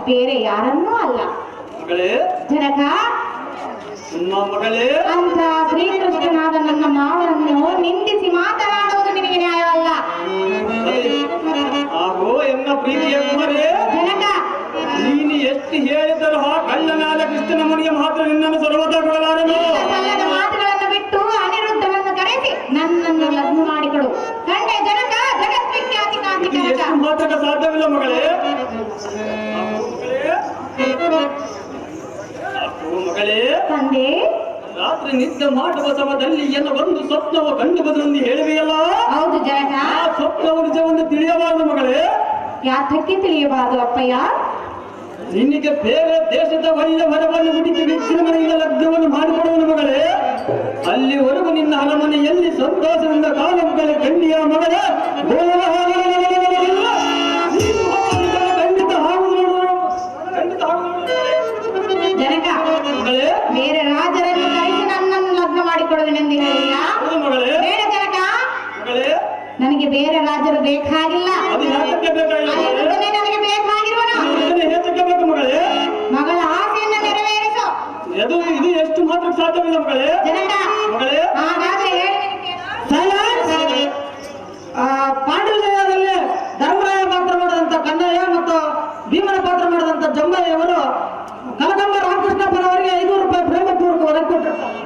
ಬೇರೆ ಯಾರನ್ನೂ ಅಲ್ಲ. ಮಗಳೇ ಜನಕ, ಮಗಳೇ, ಅಂತ ಶ್ರೀಕೃಷ್ಣನಾದ ನನ್ನ ಮಾವನನ್ನು ನಿಂದಿಸಿ ಮಾತನಾಡುವುದು ನಿನಗೆ ನ್ಯಾಯವಲ್ಲ. ಆಗೋ ಎನ್ನ ಪ್ರೀತಿಯ ಕುಮಾರೇ, ಜನಕ, ನೀನು ಎಷ್ಟು ಹೇಳಿದರೂ ಆ ಕಳ್ಳನಾದ ಕೃಷ್ಣನ ಮುನಿಗೆ ಮಾತ್ರ ನಿನ್ನನ್ನು ಸರ್ವತಾ ಕೊಡಲಾರನು. ಸಲ್ಲದ ಮಾತುಗಳನ್ನು ಬಿಟ್ಟು ಅನಿರುದ್ಧವನ್ನು ಕರೆಸಿ ನನ್ನನ್ನು ಲಗ್ನ ಮಾಡಿಕೊಡು. ಕಂಡೆ ಜನಕ, ಜಗತ್ವಿಖ್ಯಾತಿ ಕಾಂತಿ ಕನಕ. ಎಷ್ಟು ಮಾತ್ರಕ್ಕೆ ಸಾಧ್ಯವಿಲ್ಲ ಮಗಳೇ. ಮಗಳೇ, ತಂದೆ, ರಾತ್ರಿ ನಿದ್ದೆ ಮಾಡುವ ಸಮಯದಲ್ಲಿ ಎಲ್ಲ ಒಂದು ಸ್ವಪ್ನವು ಕಂಡು ಬಂದು ಹೇಳುವೆಯಲ್ಲ. ಹೌದು ಜನಕ. ಆ ಸ್ವಪ್ನವು ನಿಜವನ್ನು ತಿಳಿಯಬಾರದು ಮಗಳೇ. ಯಾತಕ್ಕೆ ತಿಳಿಯಬಾರದು ಅಪ್ಪಯ್ಯ? ನಿನಗೆ ಬೇರೆ ದೇಶದ ಒಳ್ಳೆ ವರವನ್ನು ಹುಡುಕಿ ವಿಜೃಂಭಣೆಯಿಂದ ಲಗ್ನವನ್ನು ಮಾಡಿಕೊಡುವನು ಮಗಳೇ. ಅಲ್ಲಿವರೆಗೂ ನಿನ್ನ ಅರಮನೆಯಲ್ಲಿ ಸಂತೋಷದಿಂದ ಕಾಲ ಮಗಳೇ ಕಂಡಿಯ ಮಗಳೇ. ಜನಕ, ಮಗಳೇ, ಬೇರೆ ರಾಜರನ್ನು ಕರೆಸಿ ನನ್ನನ್ನು ಲಗ್ನ ಮಾಡಿಕೊಡುವೆನೆಂದು ಹೇಳಿಯಾ? ಮಗಳೇ, ಬೇಡ ಜನಕ, ಮಗಳೇ, ನನಗೆ ಬೇರೆ ರಾಜರು ಬೇಕಾಗಿಲ್ಲ. ಅದು ಯಾತಕ್ಕೆ ಬೇಕಾಗಿಲ್ಲ ಮಗಳೇ? ಅನಿರುದ್ಧನೇ ನನಗೆ ಬೇಕಾಗಿರುವನು. ಹೇತಕ್ಕೆ ಬೇಕು ಮಗಳೇ? ಮಗಳ ಆಸೆಯನ್ನು ನೆರವೇರಿಸು. ಇದು ಎಷ್ಟು ಮಾತ್ರ ಸಾಧ್ಯವಿಲ್ಲ ಮಗಳೇ. ಜನಕ, ಮಗಳೇ, ಹಾಗಾದ್ರೆ ಹೇಳಿ ಪಾಂಡವದಲ್ಲಿ ಧರ್ಮರಾಯ ಪಾತ್ರ ಮಾಡಿದಂತ ಕನ್ನಯ್ಯ ಮತ್ತು ಭೀಮನ ಪಾತ್ರ ಮಾಡಿದಂತ ಜಂಬಯ್ಯವರು ಕನಕಮ್ಮ ರಾಮಕೃಷ್ಣಪ್ಪನವರಿಗೆ 500 ರೂಪಾಯಿ ಪ್ರೇಮಪೂರ್ವಕ ಒದಗಿ ಕೊಟ್ಟಿರ್ತಾರೆ.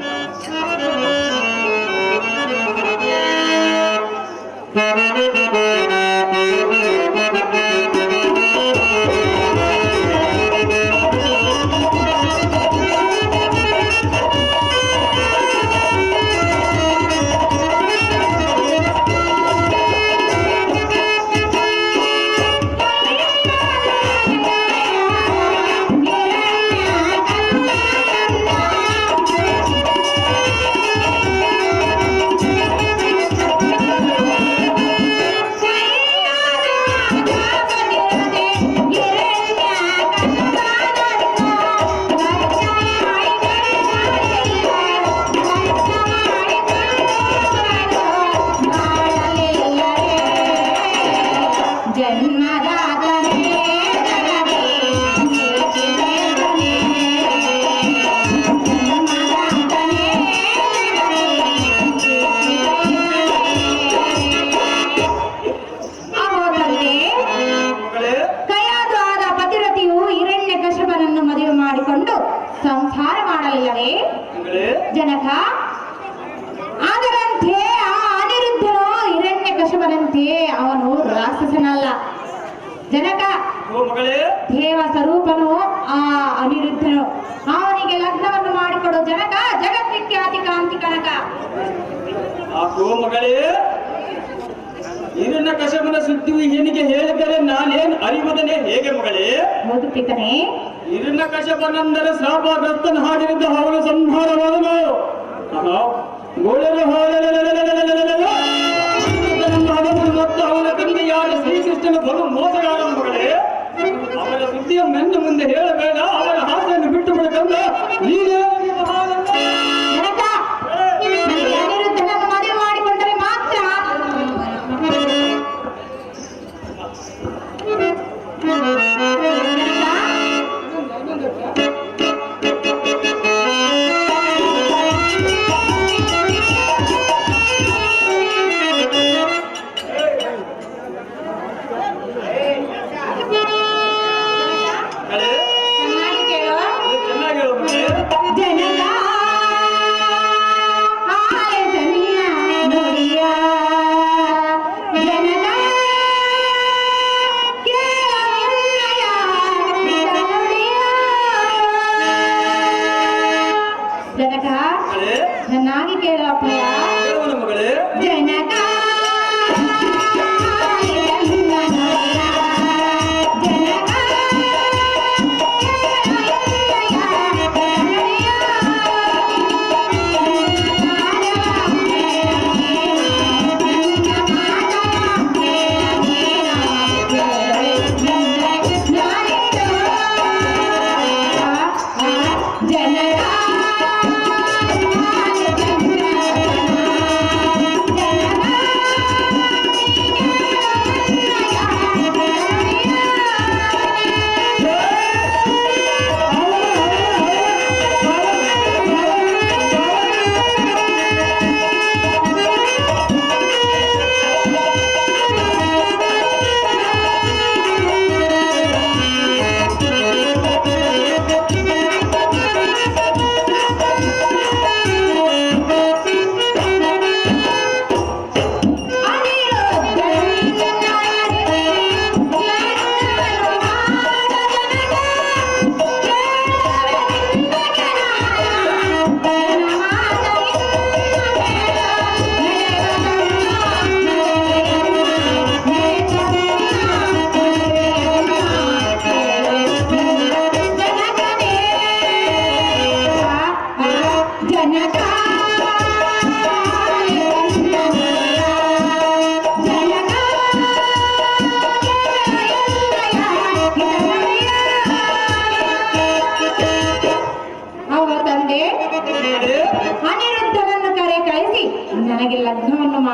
ಸಂಸಾರ ಮಾಡಲಿಲ್ಲವೇ ಜನಕ? ಅದರಂತೆ ಆ ಅನಿರುದ್ಧನು ಹಿರಣ್ಯಕಶಿಪನಂತೆ ಅವನು ರಾಕ್ಷಸನಲ್ಲ ಜನಕ. ದೇವ ಸ್ವರೂಪನು ಆ ಅನಿರುದ್ಧನು. ಅವನಿಗೆ ಲಗ್ನವನ್ನು ಮಾಡಿಕೊಡು ಜನಕ, ಜಗತ್ವಿಖ್ಯಾತಿ ಕಾಂತಿ ಕನಕ. ಮಗಳೇ, ಹಿರಣ್ಯಕಶಿಪನ ಸುದ್ದಿಯು ಏನಿಗೆ ಹೇಳಿದರೆ ನಾನೇನು ಅರಿವುದನೇ ಹೇಗೆ ಮಗಳೇ? ಹೌದು ಪಿತನೇ. ಹಿರಣ್ಯಕಶಿಪನೆಂದರೆ ಶಾಪಗ್ರಸ್ತನ ಹಾಡಿನಿಂದ ಅವನು ಸಂಹಾರವಾದನು. ಮತ್ತು ಅವನ ತಂದೆಯಾದ ಶ್ರೀಕೃಷ್ಣನ ಬಲು ಮೋಸಗಾರ ಮಗಳೇ. ಅವನ ಸುದ್ದಿಯ ಮೆನ್ನು ಮುಂದೆ ಹೇಳಬೇಡ. ಅವನ ಹಾಸ್ಯನ್ನು ಬಿಟ್ಟು ಬಿಡಕಂದ ನೀನೇ ಜನಕ, ಅನಿರುದ್ಧನನ್ನು ಮದುವೆ ಮಾಡಿಕೊಂಡರೆ ಮಾತ್ರ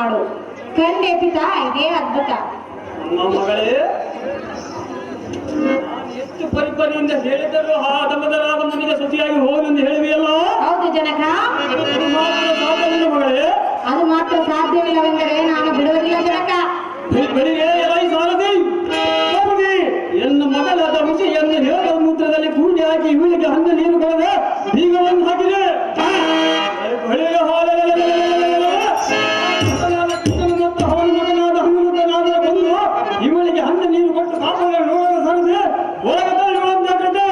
ಮಾಡು. ಕಂಡೆ ಪಿತ ಇದೇ ಅದ್ಭುತ. ನಮ್ಮ ಮಗಳೇ, ಎಷ್ಟು ಪರಿಪರಿಯಿಂದ ಹೇಳಿದರೂ ಆ ದಮದರಾದ ಮನೆಗೆ ಸತಿಯಾಗಿ ಹೋಗಲೆಂದು ಹೇಳಿವೆಯಲ್ಲ, ಹೌದು ಜನಕ. ಅದು ಮಾತ್ರ ಸಾಧ್ಯವಿಲ್ಲ ಮಗಳೇ. ಅದು ಮಾತ್ರ ಸಾಧ್ಯವಿಲ್ಲವೆಂದರೆ ನಾನು ಬಿಡುವುದಿಲ್ಲ ಜನಕ. ಬೆಳಿಗ್ಗೆ ಎಲೈ ಸಾರದಿ ಹೋಗಿ ಎನ್ನ ಮಗಳಾದ ವಿಷಯನ್ನು ಹೇಳುವ ಮೂತ್ರದಲ್ಲಿ ಕೂಡಿ ಹಾಕಿ ಇವಳಿಗೆ ಹಣ್ಣು ನೀರು ಕೊಡದೆ ಬೀಗವನ್ನು ಹಾಕಿದೆ. ಬೆಳೆಯ ಮತ್ತು ಅವನ ಮಗನಾದ ಹನುಮಂತನಾದ ಬಂದು ಇವಳಿಗೆ ಹಣ್ಣು ನೀರು ಕೊಟ್ಟು ಪಾಪಗಳ ನೋವನ್ನು ಸರಿದೆ ಒಳಗೆ ತಳ್ಳುವಂತಾಗುತ್ತೆ.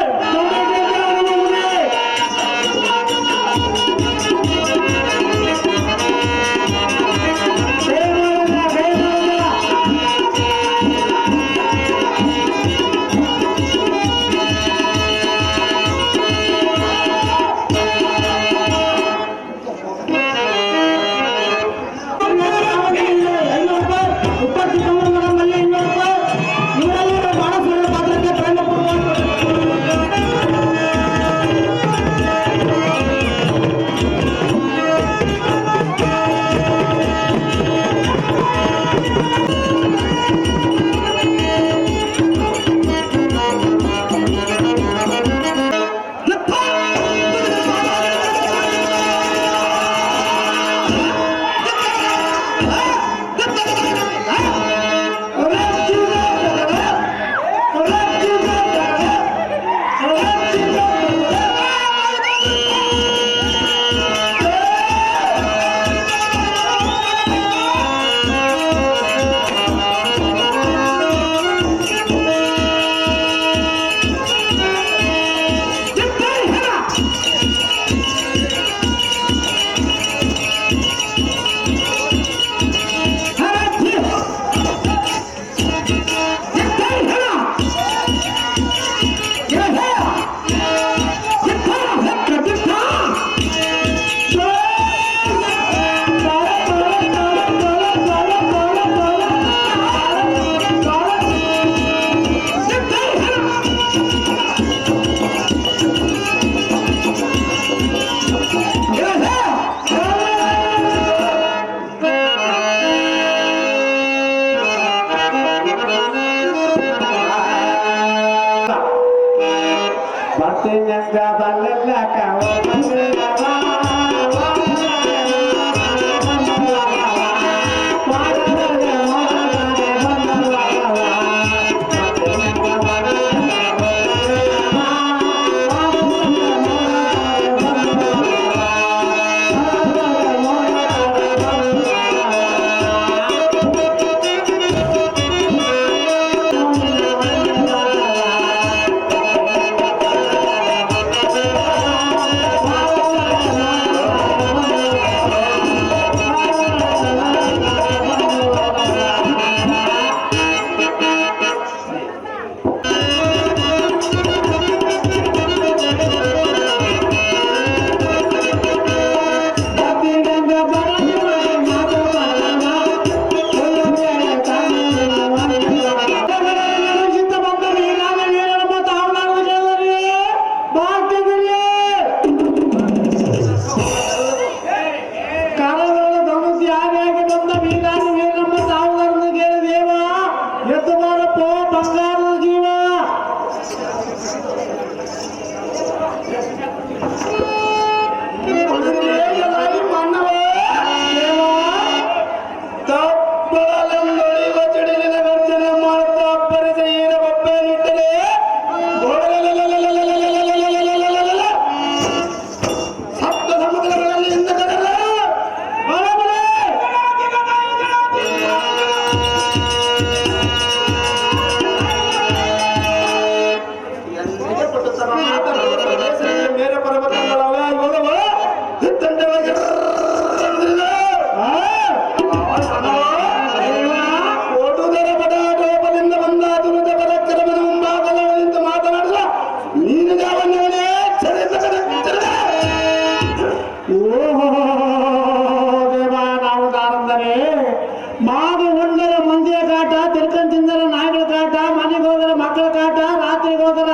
ಮಾದು ಉಂಡರ ಮಂದಿಯ ಕಾಟ, ತಿರ್ಕೊಂಡ್ ತಿಂದರ ನಾಯಿಗಳ ಕಾಟ, ಮನೆಗೆ ಹೋದರ ಮಕ್ಕಳ ಕಾಟ, ರಾತ್ರಿಗೆ ಹೋದರ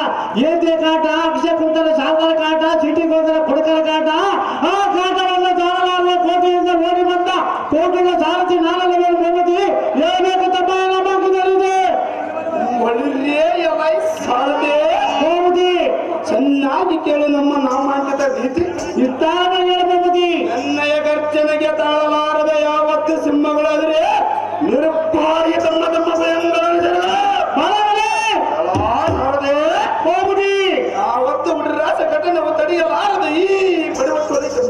ಏತಿಯ ಕಾಟ, ಅಕ್ಷಯ ಕುಂತರ ಸಾಗರ ಕಾಟ, ಸಿಟಿಗೆ ಹೋದರ ಕುಡುಕರ ಕಾಟ. ಆ ಕಾಟವನ್ನು ತಾಳಲಾರದೆ ಕೋಟೆಯಿಂದ ಓಡಿ ಬಂದ ಕೋಟಿನ ಸಾರಥಿ ಚೆನ್ನಾಗಿ ಕೇಳು ನಮ್ಮ ನಾಮಾಂಕಿತ ರೀತಿ. ಇಷ್ಟಾದ ಹೇಳಬಹುದು. ನನ್ನಯ ಗರ್ಜನೆಗೆ ತಾಳಲಾರದ ಯಾವತ್ತು ಸಿಂಹಗಳಾದ್ರೆ ನಿರುಪಾಯ ತಮ್ಮ ತಮ್ಮ ಯಾವತ್ತು ಹುಡುಗರಾಸ ಘಟನೆ ತಡೆಯಲಾರದ ಈ ಪಡಿವತ್ತೋದಕ್ಕೆ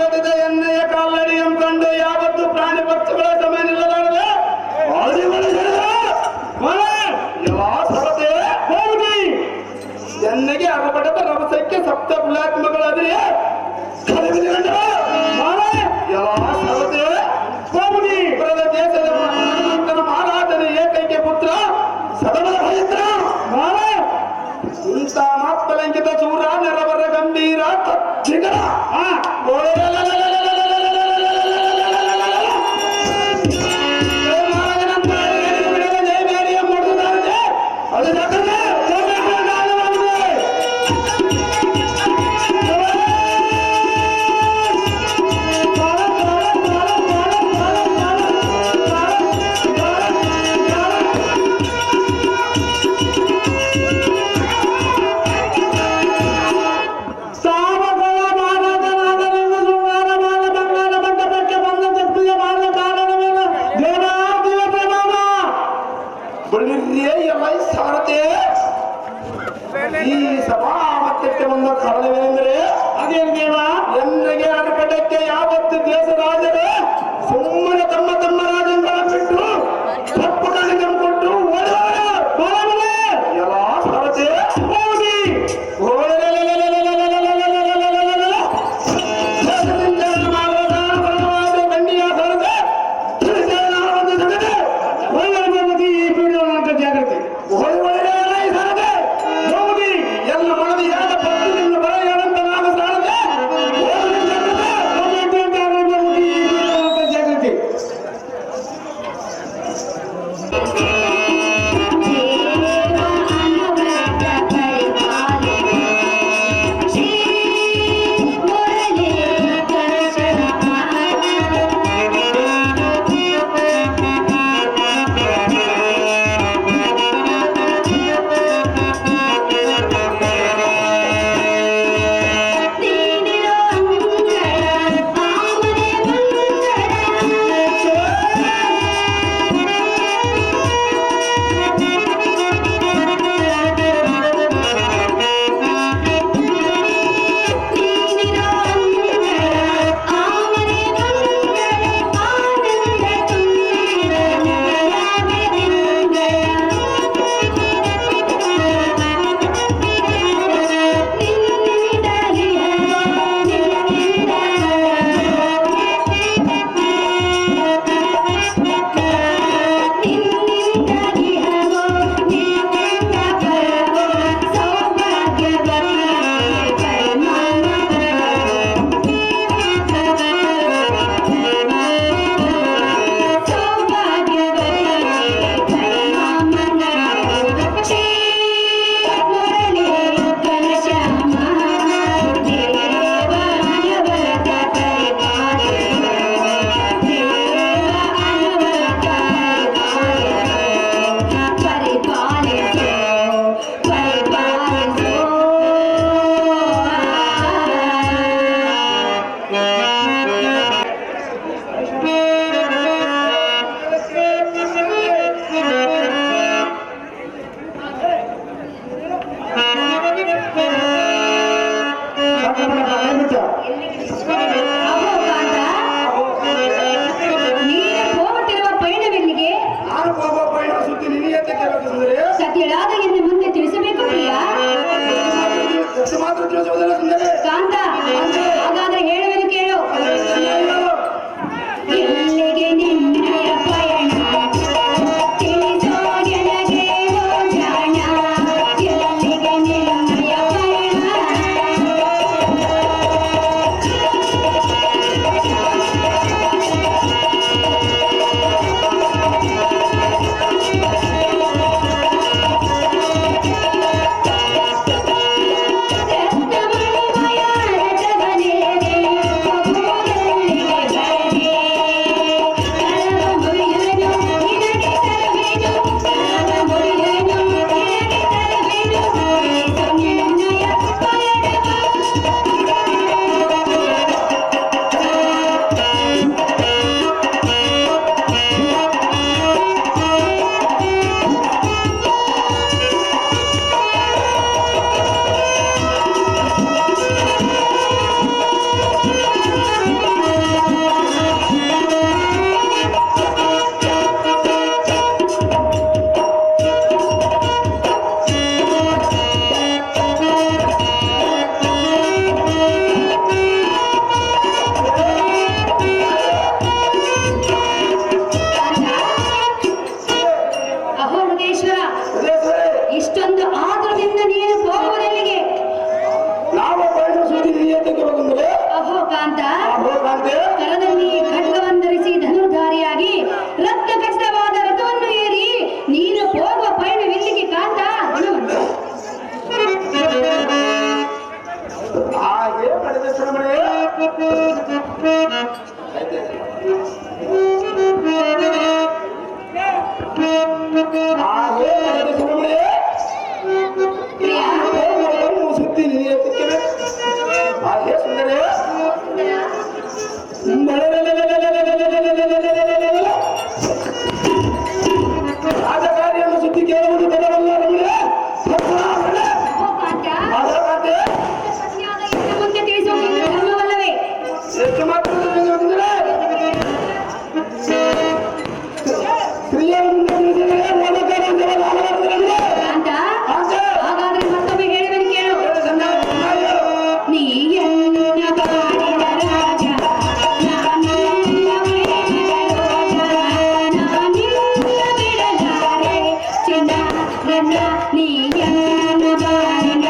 ನಡೆದ ಎಣ್ಣೆಯ ಕಾಲಡಿಯಂ ಕಂಡು ಯಾವತ್ತು ಪ್ರಾಣಿ ಪಕ್ಷಿಗಳ ಸಮಯ ನಿಲ್ಲಲಾರದೆ ಎಣ್ಣೆಗೆ ಅರಪಟದ ರಭಸಕ್ಕೆ ಸಪ್ತ ಕುಲಾತ್ಮಗಳಾದ್ರೆ ದೇಶದ ಮಹಾರಾಜನ ಏಕೈಕ ಸುದ್ದಿ ಸುಂದರ ರಾಜಕಾರಿಯನ್ನು ಸುದ್ದಿ ಕೇಳುವುದು ತರವಲ್ಲ ನಮಗೆ ಮುಂದೆ ತಿಳಿಸುವ ಧರ್ಮವಲ್ಲವೇ? ಎಷ್ಟು ಮಾತ್ರ ಸ್ತ್ರೀಯರ ಮುಂದೆ ತಿಳಿಸಿದರೆ ಅಂತ ಹಾಗಾದ್ರೆ ಮತ್ತೊಮ್ಮೆ ಹೇಳುವೆನು ಕೇಳು. ನೀ ಎನ್ನ ಬಾಳಿನ ರಾಜ, ನಾನಿನ್ನ ಬೇಡಲಾರೆ, ಚಿನ್ನ ನನ್ನ ನೀ ಎನ್ನ ಬಾಳಿನ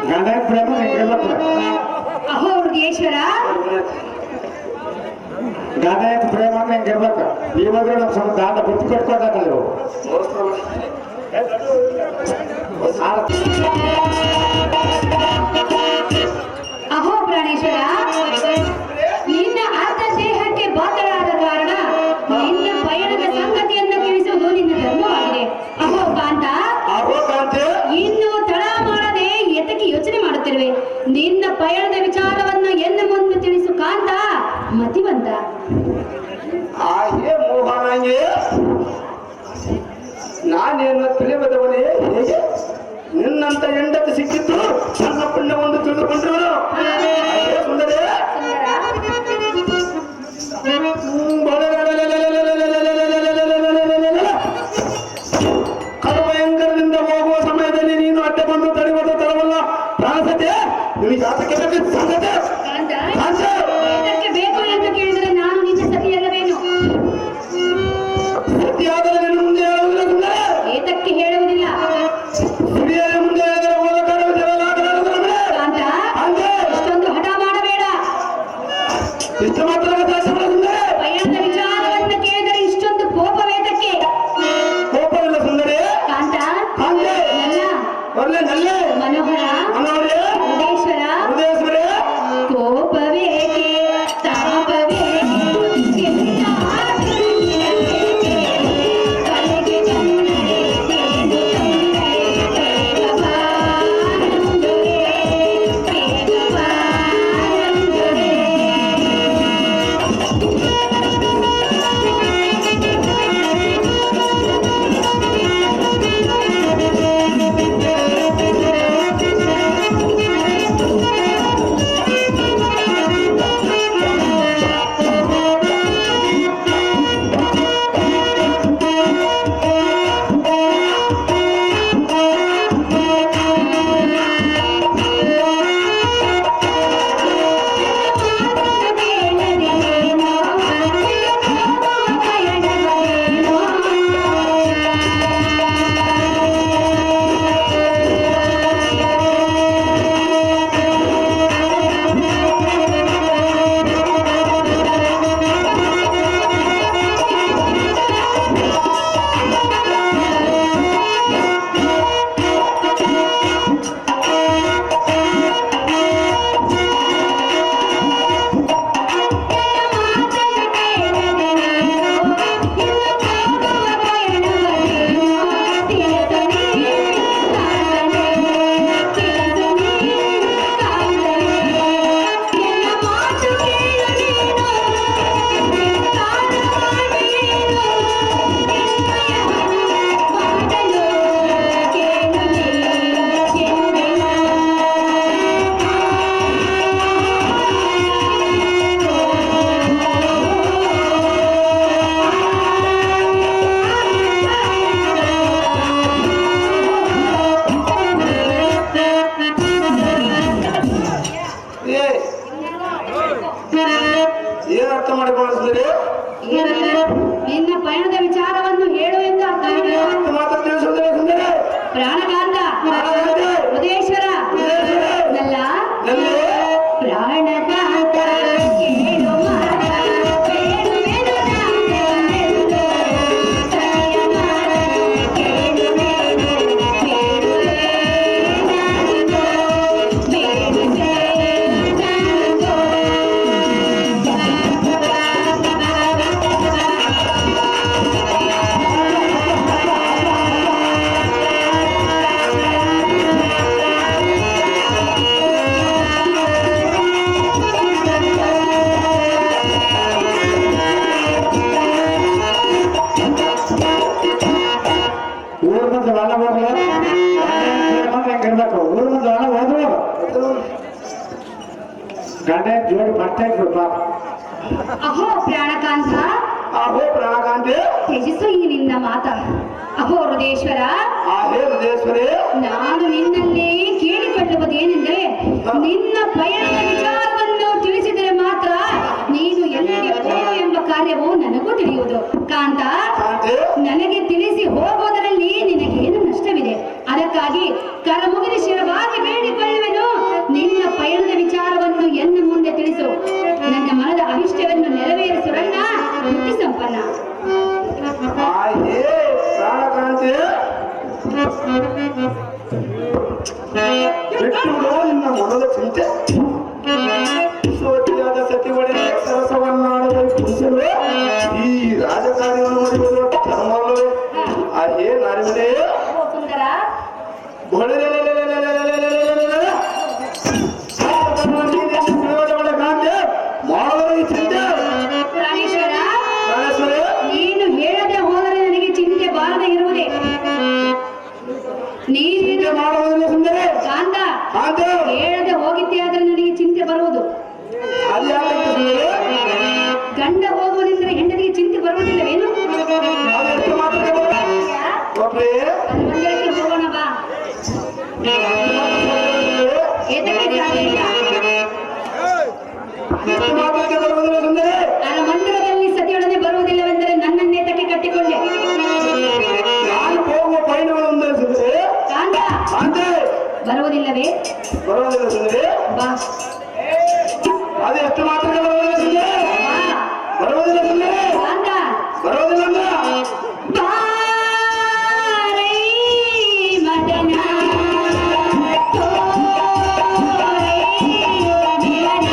ಗಂಡ ಪ್ರೇಮ ಹೆಂಗಿರ್ಬೇಕು ಅಹೋ ಹೃದಯೇಶ್ವರ, ಗಂಡ ಪ್ರೇಮ ಹೆಂಗಿರ್ಬೇಕು ಇವಾಗ ನಮ್ಮ ಸ್ವಲ್ಪ ದಾಂಡ ಬುತ್ತಿ ಕಟ್ಕೊಳ್ತಾಕಲ್ಲ ಇವು ಅಹೋ ಪ್ರಾಣೇಶ್ವರ, ನಿನ್ನ ಅರ್ಧ ದೇಹಕ್ಕೆ ಬಾಧರಾದ ಕಾರಣ ನಿನ್ನ ಪಯಣದ ಸಂಗತಿಯನ್ನು ತಿಳಿಸುವುದು ನಿನ್ನ ಧರ್ಮವಾಗಿದೆ. ಅಹೋ ಕಾಂತ, ಇನ್ನು ತಡ ಮಾಡದೆ ಎತಕ್ಕೆ ಯೋಚನೆ ಮಾಡುತ್ತಿರುವೆ? ನಿನ್ನ ಪಯಣದ ವಿಚಾರವನ್ನು ಎನ್ನ ಮುಂದೆ ತಿಳಿಸು ಕಾಂತ ಮತಿವಂತ. ಮೋಹನಂಗೆ ನಾನೇನು ತಿಳಿಬದವನೇ ಹೇಗೆ ನಿನ್ನಂತ ಹೆಂಡತಿ ಸಿಕ್ಕಿದ್ದು ನನ್ನ ಪುಣ್ಯವನ್ನು ತಿಳಿದುಕೊಂಡ್ರು ಸುಂದರೇ ಕರುಭಯಂಕರದಿಂದ ಹೋಗುವ ಸಮಯದಲ್ಲಿ ನೀನು ಅಡ್ಡ ಬಂದು ತಡೆಯುವುದು ತರವಲ್ಲ ಪ್ರಾಣಸತೆ ನಿನಗೆ ಜಾತಕ್ಕೆ ಸಂಗತೆ ಕಾಂತ, ಇದಕ್ಕೆ ಬೇಕು ಎಂದು ಕೇಳಿದರೆ ನಾನು ನಿನ್ನ ಸತಿಯಲ್ಲವೇನು? ಸತಿಯಾದರೆ ನಿನ್ನ ಮುಂದೆ ಹೇಳುವುದಿಲ್ಲ ಸುಂದರ ಏತಕ್ಕೆ ಹೇಳುವುದಿಲ್ಲ? ಹಿರಿಯರ ಮುಂದೆ ಹೇಳಿದರೆ ಹೋದ ಕಾಂತ, ಇಷ್ಟೊಂದು ಹಠ ಮಾಡಬೇಡ. ಇಷ್ಟು ಮಾತ್ರ ಸಾಧ್ಯವಿಲ್ಲ ಸುಂದರ ಪಯಣದ ವಿಚಾರವನ್ನು ಕೇಳಿದರೆ ಇಷ್ಟೊಂದು ಕೋಪವೇತಕ್ಕೆ? ಕೋಪವಿಲ್ಲ ಸುಂದರಿ ಕಾಂತ, ಹಾಗೆ ನನ್ನ ಒಳ್ಳೆ ನಲ್ಲೆ ಮನೋಹರ ಮನೋಹರೇ ಹೃದಯೇಶ್ವರ, ಹೃದಯೇಶ್ವರೇ ಕೋಪವೇಕೆ ತಾಪವೇಕೆ ಕೆಟ್ಟ ಆಸೆಯೇಕೆ? ಕಲೆಗೆ ಬಂದರೆ ಏನು ತೊಂದರೆ? ಬೇಗ ಬಾ ನಂದೊರೆ, ಬೇಗ ಬಾ ನಂದೊರೆ. ಅರ್ಥ ಮಾಡಿಕೊಳ್ಳಿಸಿದರೆ ನಿನ್ನ ಪಯಣದ ವಿಚಾರವನ್ನು ಹೇಳು ಎಂದು ಅರ್ಥ ಹೇಳಿದ ಮಾತ್ರ ತಿಳಿಸುವುದಿಲ್ಲ ಸುಂದರಿ. ಪ್ರಾಣಕಾಂತ ಪ್ರಾಣಕಾಂತ, ಉದೇಶ್ವರ ನಲ್ಲ ಪ್ರಾಣಕಾಂತ ಕೇಳು ಮಾತ, ಬೇಡುವೆನು ನಾನೆಂದು. ಸರಿಯ ಮಾತ ಕೇಳುವೆನು, ಬೇಡುವೆ ನಾನಿಗೋ, ಬೇಡುವೆ ನಾನಿಗೋ. ಊರ್ ಮುಂದೆ ಒಳ ಹೋದ್ರು ಹೆಂಗಿರ್ಬೇಕು. ಊರ್ ಮುಂದೆ ಒಳ ಹೋದ್ರು ಗಂಡ ಜೋಡಿ ಮತ್ತೆ ಪಾಪ. ಅಹೋ ಪ್ರಾಣಕಾಂತ ಆಹೋ ಪ್ರಾಣಕಾಂತಿ, ತ್ಯಜಿಸು ಈ ನಿನ್ನ ಮಾತ. ಅಹೋ ಹೃದೇಶ್ವರ, ಆಹೇ ಹೃದಯೇಶ್ವರಿ, ನಾನು ನಿನ್ನಲ್ಲಿ ಕೇಳಿಕೊಳ್ಳುವುದೇನೆಂದರೆ ನಿನ್ನ ಪಯಣದ ವಿಚಾರವನ್ನು ತಿಳಿಸಿದರೆ ಮಾತ್ರ ನೀನು ಎಲ್ಲಿಗೆ ಹೋಗು ಎಂಬ ಕಾರ್ಯವು ನನಗೂ ತಿಳಿಯುವುದು. ಕಾಂತ, ಕಾಂತಿ, ನನಗೆ ತಿಳಿಸಿ ಹೋಗುವುದರಲ್ಲಿ ನಿನಗೇನು ನಷ್ಟವಿದೆ? ಅದಕ್ಕಾಗಿ ಕರಮುಗಿದ ಶಿರವಾಗಿ ಬೇಡಿಕೊಳ್ಳುವೆನು, ನಿನ್ನ ಪಯಣದ ವಿಚಾರವನ್ನು ಎನ್ನ ಮುಂದೆ ತಿಳಿಸು. ನನ್ನ ಮನದ ಅಭಿಷ್ಟವನ್ನು ನೆರವೇರಿಸುರಣ್ಣ ಬುದ್ಧಿ ಸಂಪನ್ನ. ಆಹೇ ಪ್ರಾಣಕಾಂತಿ, ಬಿಟ್ಟುಬಿಡು ನಿನ್ನ ಮೊದಲ ಚಿಂತೆ. ಸೋತಿಯಾದ ಸತಿ ಒಡೆಯ ಸರಸವನ್ನಾಡುವ ಪುರುಷರು ಈ ರಾಜಕಾರ್ಯವನ್ನು ಮಾಡಿರುವುದು ಧರ್ಮವಲ್ಲವೇ? ಆಹೇ ನಾರಿಮನೆ ಓ ಸುಂದರ, ಮಾಡುವ ಈ ಚಿಂತೆ ಪ್ರಾಣೇಶ್ವರ, ಪ್ರಾಣೇಶ್ವರಿ, ನೀನು ಹೇಳದೆ ಹೋದರೆ ನನಗೆ ಚಿಂತೆ ಬಾರದೆ ಇರುವುದೇ. ನೀನು ಚಿಂತೆ ಮಾಡುವುದಿಲ್ಲ ಸುಂದರಿ. ಕಾಂತ, ಕಾಂತಿ, ಹೇಳದೆ ಹೋಗಿದ್ದೆ ಆದ್ರೆ ನನಗೆ ಚಿಂತೆ ಬರುವುದು. ಅದು ಯಾಕೆ ಸುಂದರಿ? ಗಂಡ ಹೋಗುವುದೆಂದರೆ ಹೆಂಡತಿಗೆ ಚಿಂತೆ ಬರುವುದಿಲ್ಲವೇನು? ಅದು ಎಷ್ಟು ಮಾತ್ರಕ್ಕೆ ಬರುತ್ತದೆ? ಒಬ್ಬರೇ ಅದು ಮಂದಿರಕ್ಕೆ ಹೋಗೋಣ ಬಾ. ಏತಕ್ಕೆ ಸಾಧ್ಯ ಇಲ್ಲ. ಎಷ್ಟು ಮಾತ್ರಕ್ಕೆ ಬರುವುದಿಲ್ಲ ಸುಂದರಿ? ನಾನು ಮಂದಿರದಲ್ಲಿ ಸತಿಯೊಡನೆ ಬರುವುದಿಲ್ಲವೆಂದರೆ ನನ್ನನ್ನೇತಕ್ಕೆ ಕಟ್ಟಿಕೊಂಡೆ. ನಾನು ಹೋಗುವ ಪಯಣಗಳು ಒಂದೇ ಸುಂದರಿ. ಕಾಂತ, ಕಾಂತಿ, ಬರುವುದಿಲ್ಲವೇ? ಬರುವುದಿಲ್ಲ ಸುಂದರಿ. ಬಾ ಅದು ಎಷ್ಟು ಮಾತ್ರಕ್ಕೆ ಬರುವುದಿಲ್ಲ ಸುಂದರಿ? ಬಾ. ಬರುವುದಿಲ್ಲ ಸುಂದರಿ. ಕಾಂತ, ಬರುವುದಿಲ್ಲ ಅಂದ್ರ ಬಾರೈ ಮದನ ತೋರೈ ಮಿಲನ.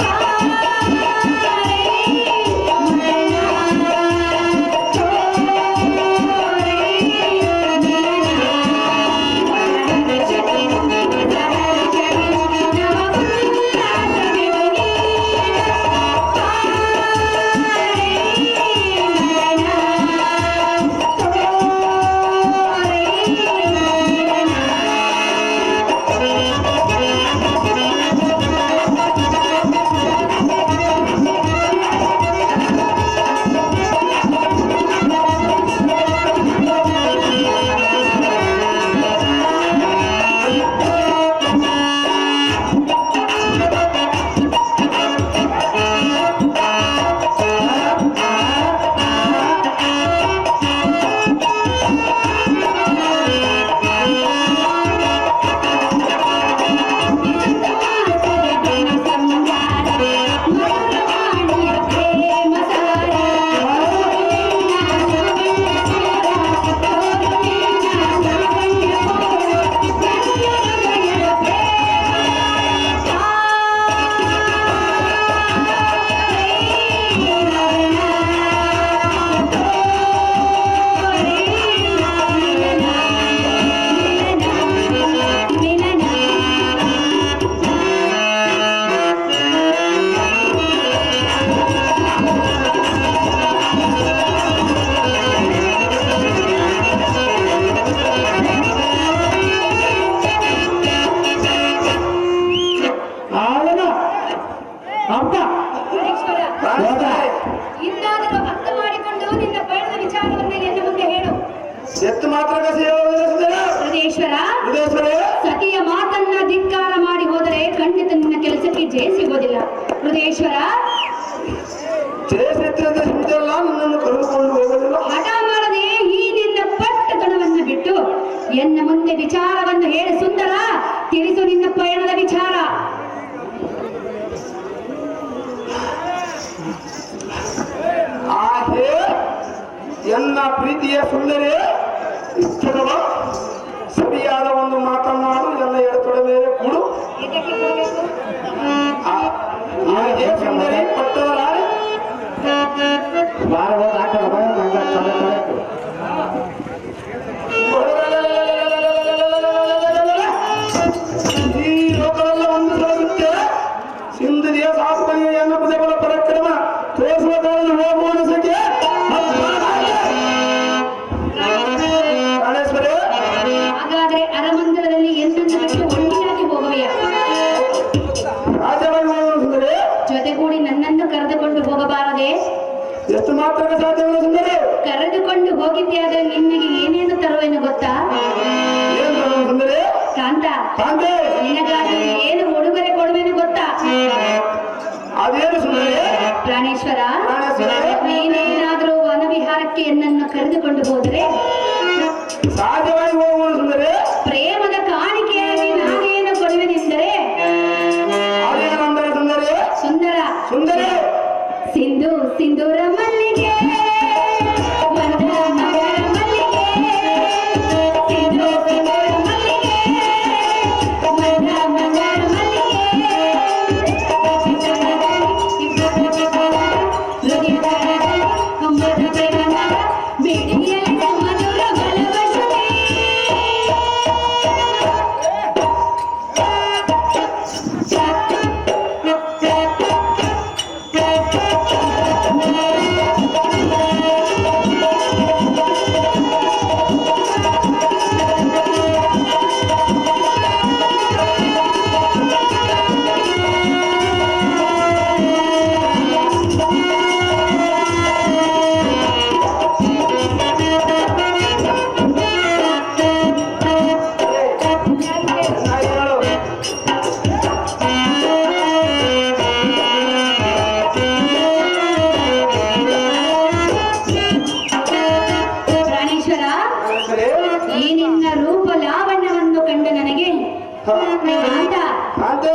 ಬಾರೈ ಮದನ ತೋರೈ ಮಿಲನ. ಚಳಿ ಚಳಿ ನವ ಉಲ್ಲಾಸವಿರಲಿ. ವಿಚಾರವನ್ನು ಹೇಳಿ ಸುಂದರ, ತಿಳಿಸು ನಿನ್ನ ಪಯಣದ ವಿಚಾರ. ಆಹೇ ಎನ್ನ ಪ್ರೀತಿಯ ಸುಂದರಿ, ಇಷ್ಟದವ ಸರಿಯಾದ ಒಂದು ಮಾತನ್ನಾಡು, ಎಲ್ಲ ಎಡತೊಡೆ ಮೇಲೆ ಕೂಡು. ಆಹೇ ಸುಂದರಿ ಪಟ್ಟವರಾರೆ ಈ ಲೋಕವೆಲ್ಲ ಒಂದು ಸಲಗುತ್ತೆ. ಸಿಂಧುದಿಯ ಸಾಸ್ಪನಿಯ ಎನ್ನಪದಗಳ ಪರಾಕ್ರಮ ತೋರಿಸುವ ಕಾರಣ ಹೋಗುವ ಅನಿಸಿಕೆ ಗಣೇಶ್ವರೇ. ಹಾಗಾದ್ರೆ ಅರಮಂದಿರದಲ್ಲಿ ಎಂದೆಂದು ಬಿಟ್ಟು ಒಂಟಿಯಾಗಿ ಹೋಗುವೆಯಾ? ರಾಜವಾಗಿ ಹೋಗುವ ಸುಂದರಿ, ಜೊತೆಗೂಡಿ ನನ್ನನ್ನು ಕರೆದುಕೊಂಡು ಹೋಗಬಾರದೆ? ಎಷ್ಟು ಮಾತ್ರಕ್ಕೆ ಸಾಧ್ಯವಿಲ್ಲ ಸುಂದರಿ? ಕರೆದುಕೊಂಡು ಹೋಗಿದ್ದೆ ಆದ್ರೆ ನಿನಗೆ ಏನೇನು ತರುವೆನು ಗೊತ್ತಾ? ಏನ್ ತರುವೆ ಸುಂದರಿ? ಕಾಂತ, ಕಾಂತೆ, ನಿನಗಾಗಿ ಏನು ಉಡುಗೊರೆ ಕೊಡುವೆನು ಗೊತ್ತಾ? ಅದೇನು ಸುಂದರಿ? ಪ್ರಾಣೇಶ್ವರ, ಪ್ರಾಣೇಶ್ವರ. ನೀನೇನಾದ್ರೂ ವನವಿಹಾರಕ್ಕೆ ನನ್ನನ್ನು ಕರೆದುಕೊಂಡು ಹೋದರೆ ಸಾಧ್ಯವಾಗಿ ಹೋಗುವ ಸುಂದರಿ. ಪ್ರೇಮದ ಕಾಣಿಕೆಯಾಗಿ ನಾನೇನು ಕೊಡುವೆನೆಂದರೆ, ಅದೇನಂದರೆ ಸುಂದರಿ? ಸುಂದರ ಸುಂದರಿ, ಸಿಂಧು ಸಿಂಧೂರ ಮಲ್ಲಿಗೆ, ಮಂದ ಮಂಗಳ ಮಲ್ಲಿಗೆ, ಸಿಂಧು ಸಿಂಧೂರ ಮಲ್ಲಿಗೆ, ಮಂದ ಮಂಗಳ ಮಲ್ಲಿಗೆ, ಕಂಬದ ಪ್ರೇಮದ ಬೇಡಿಯಲ್ಲಿ ಮಧುರ ಬಲವಶತೆ. ಪ್ರಾಣೇಶ್ವರ, ಈ ನಿನ್ನ ರೂಪ ಲಾವಣ್ಯವನ್ನು ಕಂಡ ನನಗೆ ಹಾ. ಕಾಂತ, ಕಾಂತೆ